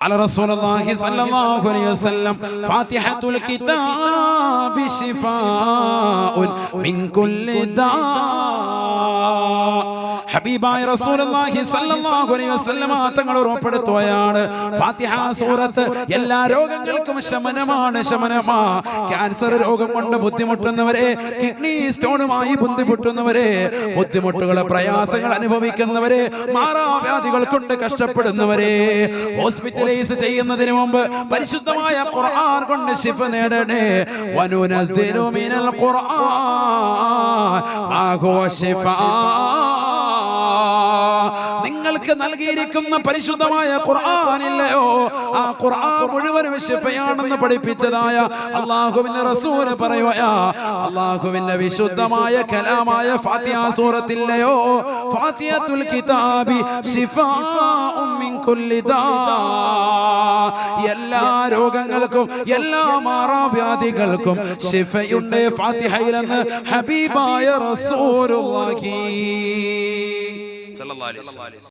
على رسول الله صلى الله عليه وسلم فاتحة الكتاب شفاء من كل داء ഹബീബായ റസൂലുള്ളാഹി സ്വല്ലല്ലാഹു അലൈഹി വസല്ലമ തങ്ങൾ ഉറപ്പെടുത്തുകയാണ് ഫാത്തിഹ സൂറത്ത് എല്ലാ രോഗങ്ങൾക്കും ശമനമാണ്. ക്യാൻസർ രോഗം കൊണ്ട് ബുദ്ധിമുട്ടുന്നവരെ, കിഡ്നി സ്റ്റോണുമായി ബുദ്ധിമുട്ടുന്നവരെ, ബുദ്ധിമുട്ടുകളെ പ്രയാസങ്ങൾ അനുഭവിക്കുന്നവരെ, മാറാവ്യാധികൾ കൊണ്ട് കഷ്ടപ്പെടുന്നവരെ, ഹോസ്പിറ്റലൈസ് ചെയ്യുന്നതിന് മുമ്പ് പരിശുദ്ധമായ ഖുർആൻ കൊണ്ട് ശിഫ നേടണേ. വനുനസ്സിലു മിനൽ ഖുർആൻ മാ ഹുവ ശിഫാ, നിങ്ങൾക്ക് നൽകിയിരിക്കുന്ന പരിശുദ്ധമായ ഖുർആനില്ലയോ, ആ ഖുർആൻ മുഴുവനും ശിഫയാണെന്ന് പഠിപ്പിച്ചതായ അല്ലാഹുവിന്റെ റസൂൽ പറയുകയാ. അല്ലാഹുവിന്റെ വിശുദ്ധമായ കലാമായ ഫാത്തിഹ സൂറത്തില്ലയോ, ഫാത്തിഹത്തുൽ കിതാബി ശിഫാഉൻ മിൻ കുല്ലി ദാ, എല്ലാ രോഗങ്ങൾക്കും എല്ലാ മാറാവ്യാധികൾക്കും ശിഫയുണ്ട് ഫാത്തിഹയിലെന്ന് ഹബീബായ റസൂലുള്ളാഹി സ്വല്ലല്ലാഹു അലൈഹി വസല്ലം.